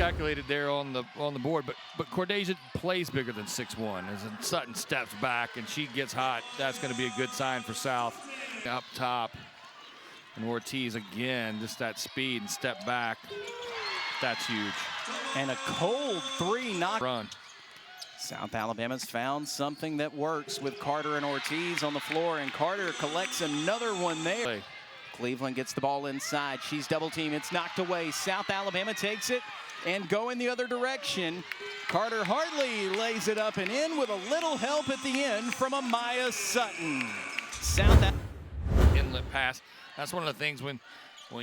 miscalculated there on the board, but Cordesia plays bigger than 6'1". As Sutton steps back and she gets hot, that's going to be a good sign for South. Up top, and Ortiz again, just that speed and step back. That's huge. And a cold three knock. Run. South Alabama's found something that works with Carter and Ortiz on the floor, and Carter collects another one there. Play. Cleveland gets the ball inside. She's double teamed. It's knocked away. South Alabama takes it and go in the other direction. Carter Hartley lays it up and in with a little help at the end from Amaya Sutton. Inlet pass. That's one of the things when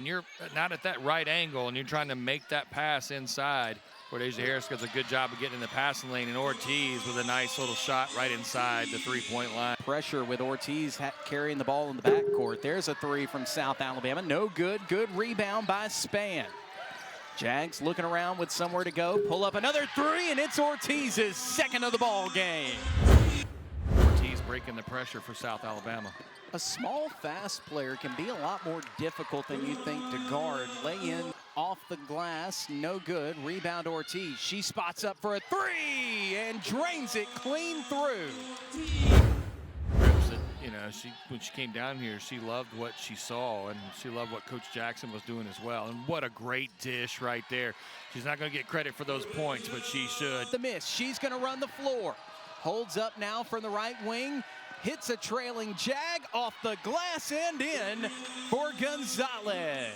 you're not at that right angle and you're trying to make that pass inside. Cordesia Harris does a good job of getting in the passing lane, and Ortiz with a nice little shot right inside the three-point line. Pressure with Ortiz carrying the ball in the backcourt. There's a three from South Alabama. No good. Good rebound by Spann. Jags looking around with somewhere to go. Pull up another three, and it's Ortiz's second of the ball game. Ortiz breaking the pressure for South Alabama. A small, fast player can be a lot more difficult than you think to guard. Lay in off the glass, no good. Rebound Ortiz. She spots up for a three and drains it clean through. You know, when she came down here, she loved what she saw, and she loved what Coach Jackson was doing as well. And what a great dish right there. She's not going to get credit for those points, but she should. The miss. She's going to run the floor. Holds up now from the right wing. Hits a trailing Jag off the glass and in for Gonzalez.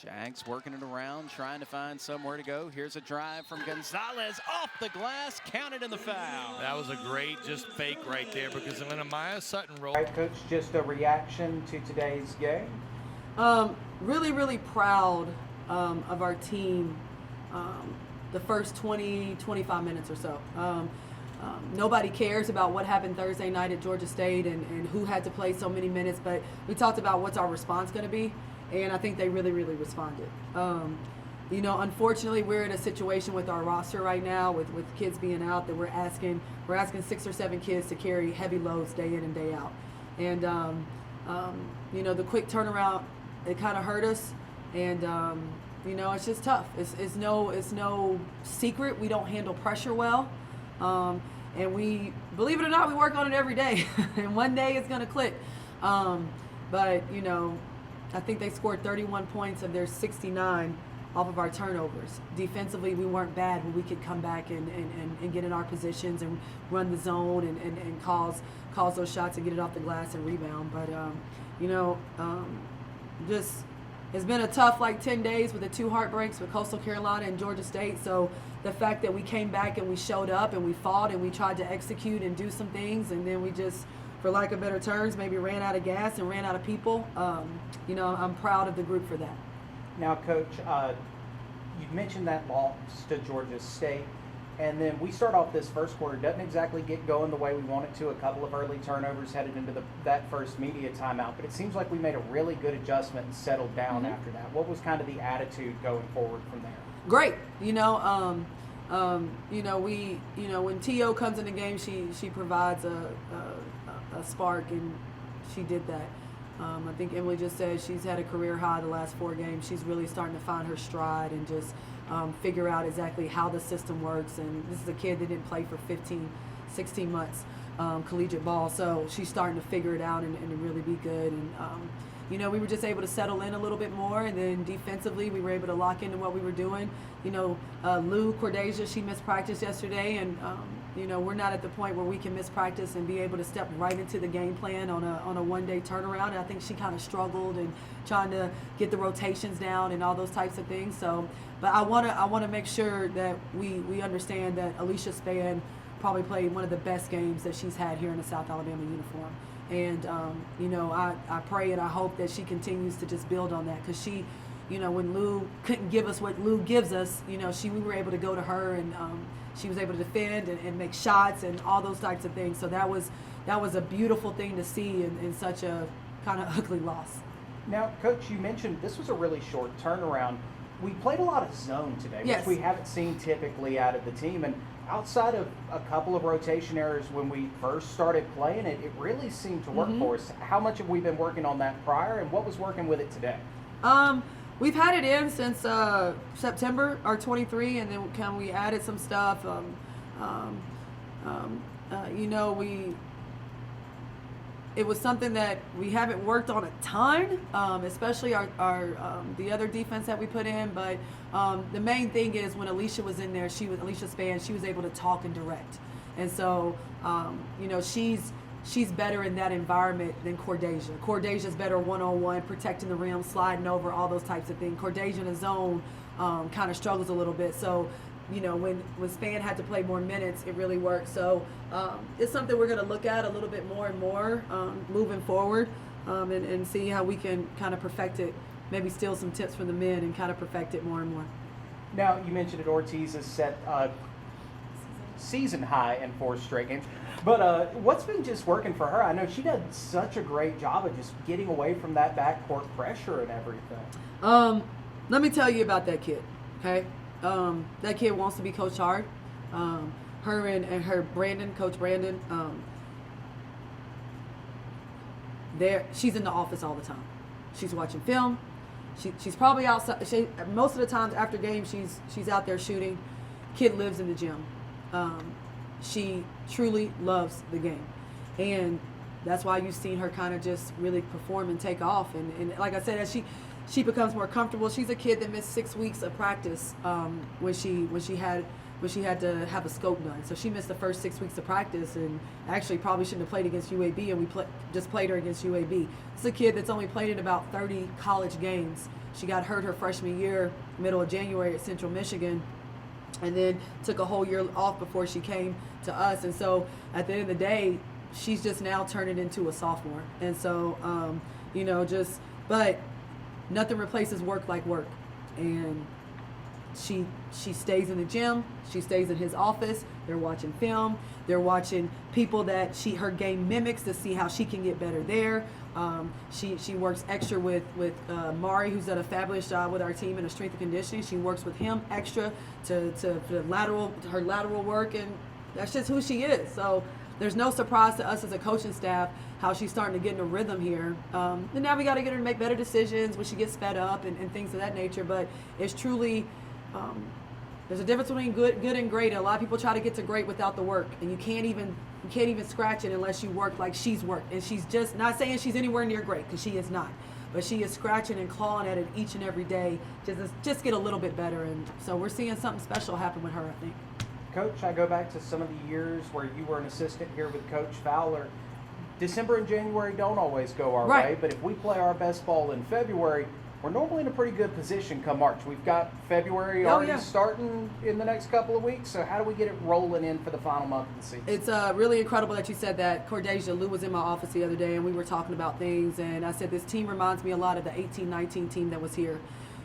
Jags working it around, trying to find somewhere to go. Here's a drive from Gonzalez off the glass, counted in the foul. That was a great just fake right there, because when Amaya Sutton rolled. All right, Coach, just a reaction to today's game. Really, really proud of our team the first 20, 25 minutes or so. Nobody cares about what happened Thursday night at Georgia State and who had to play so many minutes, but we talked about what's our response going to be, and I think they really, really responded. You know, unfortunately, we're in a situation with our roster right now with kids being out that we're asking 6 or 7 kids to carry heavy loads day in and day out. And, you know, the quick turnaround, it kind of hurt us, and, you know, it's just tough. It's no secret we don't handle pressure well. And we, believe it or not, we work on it every day. And one day it's going to click. But, you know, I think they scored 31 points of their 69 off of our turnovers. Defensively, we weren't bad, but we could come back and get in our positions and run the zone and cause those shots and get it off the glass and rebound. But, you know, just it's been a tough 10 days with the 2 heartbreaks with Coastal Carolina and Georgia State. So the fact that we came back and we showed up and we fought and we tried to execute and do some things, and then we just, for lack of better terms, maybe ran out of gas and ran out of people. You know, I'm proud of the group for that. Now, Coach, you mentioned that loss to Georgia State, and then we start off this first quarter. Doesn't exactly get going the way we want it to. A couple of early turnovers headed into that first media timeout, but it seems like we made a really good adjustment and settled down after that. What was kind of the attitude going forward from there? Great. You know, when T.O. comes in the game, she provides a spark, and she did that. I think Emily just said she's had a career high the last 4 games. She's really starting to find her stride and just figure out exactly how the system works. And this is a kid that didn't play for 15, 16 months collegiate ball, so she's starting to figure it out and to really be good. And you know, we were just able to settle in a little bit more, and then defensively we were able to lock into what we were doing. You know, Lou Cordesia, she missed practice yesterday, and you know, we're not at the point where we can miss practice and be able to step right into the game plan on a one-day turnaround. And I think she kind of struggled and trying to get the rotations down and all those types of things. So, but I want to make sure that we understand that Alicia Spann probably played one of the best games that she's had here in a South Alabama uniform. And, you know, I pray and I hope that she continues to just build on that, because she, you know, when Lou couldn't give us what Lou gives us, you know, we were able to go to her, and she was able to defend and make shots and all those types of things. So that was a beautiful thing to see in such a kind of ugly loss. Now, Coach, you mentioned this was a really short turnaround. We played a lot of zone today, yes, which we haven't seen typically out of the team. And outside of a couple of rotation errors when we first started playing it, it really seemed to work for us. How much have we been working on that prior, and what was working with it today? We've had it in since September, our 23, and then we added some stuff. It was something that we haven't worked on a ton, especially our the other defense that we put in. But the main thing is when Alicia was in there, Alicia Span, she was able to talk and direct. And so, she's better in that environment than Cordasia. Cordasia's better one-on-one, protecting the rim, sliding over, all those types of things. Cordasia in a zone kind of struggles a little bit. So, when Span had to play more minutes, it really worked. So it's something we're going to look at a little bit more and more moving forward and see how we can kind of perfect it, maybe steal some tips from the men and kind of perfect it more and more. Now, you mentioned that Ortiz has set season high in 4 straight games. But what's been just working for her? I know she did such a great job of just getting away from that backcourt pressure and everything. Let me tell you about that kid, okay? That kid wants to be coached hard. Her and her Coach Brandon, she's in the office all the time. She's watching film. She's probably outside. Most of the times after games, she's out there shooting. Kid lives in the gym. She truly loves the game, and that's why you've seen her kind of just really perform and take off. And like I said, as she becomes more comfortable. She's a kid that missed 6 weeks of practice when she had to have a scope done. So she missed the first 6 weeks of practice, and actually probably shouldn't have played against UAB, and we just played her against UAB. It's a kid that's only played in about 30 college games. She got hurt her freshman year, middle of January at Central Michigan, and then took a whole year off before she came to us. And so at the end of the day, she's just now turning into a sophomore. And so, but nothing replaces work like work. And she stays in the gym. She stays in his office. They're watching film. They're watching people that her game mimics to see how she can get better there. She works extra with Mari, who's done a fabulous job with our team in a strength and conditioning. She works with him extra for her lateral work, and that's just who she is. So there's no surprise to us as a coaching staff how she's starting to get in a rhythm here. And now we got to get her to make better decisions when she gets fed up and things of that nature. But it's truly, there's a difference between good and great. And a lot of people try to get to great without the work, and you can't even scratch it unless you work like she's worked. And she's just not saying she's anywhere near great, because she is not. But she is scratching and clawing at it each and every day just get a little bit better. And so we're seeing something special happen with her, I think. Coach, I go back to some of the years where you were an assistant here with Coach Fowler. December and January don't always go our way, but if we play our best ball in February, we're normally in a pretty good position come March. We've got February already starting in the next couple of weeks, so how do we get it rolling in for the final month of the season? It's really incredible that you said that. Cordasia, Lou was in my office the other day, and we were talking about things, and I said this team reminds me a lot of the 18-19 team that was here.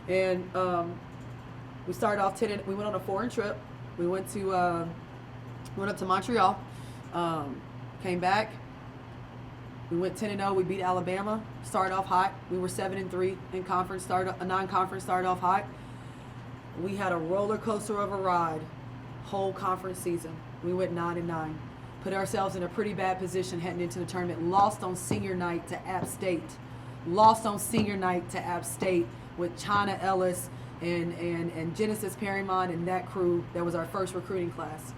And we started off 10, we went on a foreign trip. We went up to Montreal, came back. We went 10-0. We beat Alabama. Started off hot. We were 7-3 in conference. Non-conference. Started off hot. We had a roller coaster of a ride, whole conference season. We went 9-9. Put ourselves in a pretty bad position heading into the tournament. Lost on senior night to App State. With China Ellis and Genesis Perrymont and that crew. That was our first recruiting class.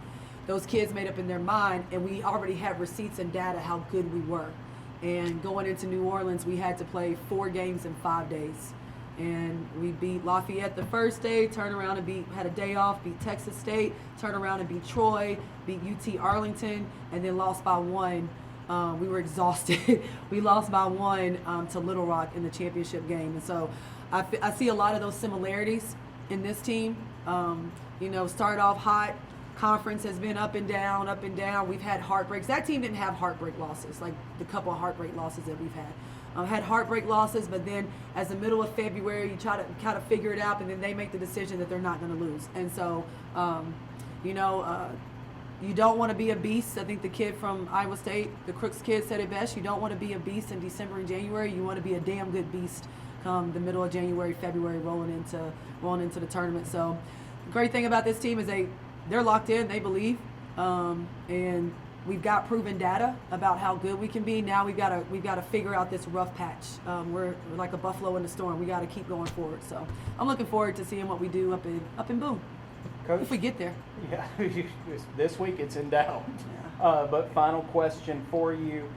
Those kids made up in their mind, and we already had receipts and data how good we were. And going into New Orleans, we had to play 4 games in 5 days. And we beat Lafayette the first day, turned around and had a day off, beat Texas State, turned around and beat Troy, beat UT Arlington, and then lost by 1. We were exhausted. We lost by 1 to Little Rock in the championship game. And so I see a lot of those similarities in this team. Started off hot. Conference has been up and down. We've had heartbreaks. That team didn't have heartbreak losses, like the couple of heartbreak losses that we've had. Had heartbreak losses, but then as the middle of February, you try to kind of figure it out, and then they make the decision that they're not going to lose. And so, you don't want to be a beast. I think the kid from Iowa State, the Crooks kid, said it best. You don't want to be a beast in December and January. You want to be a damn good beast come the middle of January, February, rolling into the tournament. So the great thing about this team is they're locked in, they believe, and we've got proven data about how good we can be. Now we've got to figure out this rough patch. We're like a buffalo in the storm. We got to keep going forward. So I'm looking forward to seeing what we do up in Boone. Coach, if we get there. Yeah, this week it's in doubt. Yeah. But final question for you.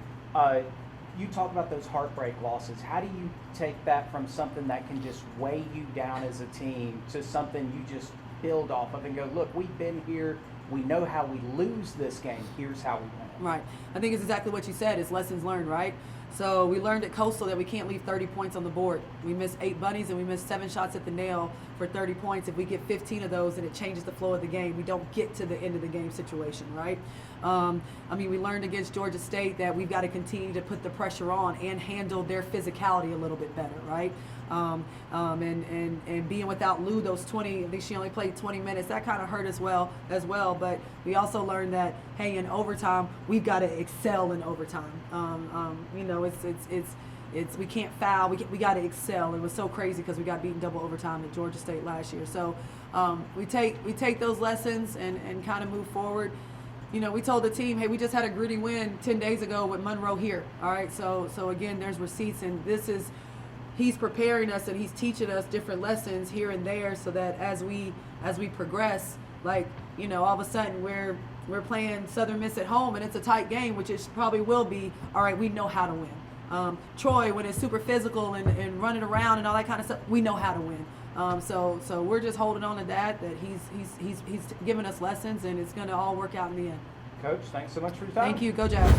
You talk about those heartbreak losses. How do you take that from something that can just weigh you down as a team to something you just build off of and go, look, we've been here. We know how we lose this game. Here's how we win it. Right. I think it's exactly what you said. It's lessons learned, right? So we learned at Coastal that we can't leave 30 points on the board. We missed 8 bunnies and we missed 7 shots at the nail for 30 points. If we get 15 of those and it changes the flow of the game, we don't get to the end of the game situation, right? We learned against Georgia State that we've got to continue to put the pressure on and handle their physicality a little bit better, right? And being without Lou those 20, I think she only played 20 minutes, that kind of hurt us as well. But we also learned that, hey, in overtime, we've got to excel in overtime. It's we can't foul, we got to excel. It was so crazy because we got beaten double overtime at Georgia State last year. So we take those lessons and kind of move forward. We told the team, hey, we just had a gritty win 10 days ago with Monroe here. All right, so again, there's receipts, and he's preparing us and he's teaching us different lessons here and there so that as we progress, all of a sudden we're playing Southern Miss at home and it's a tight game, which it probably will be. All right, we know how to win. Troy, when it's super physical and running around and all that kind of stuff, we know how to win. So we're just holding on to that he's giving us lessons, and it's going to all work out in the end. Coach, thanks so much for your time. Thank you. Go Jazz.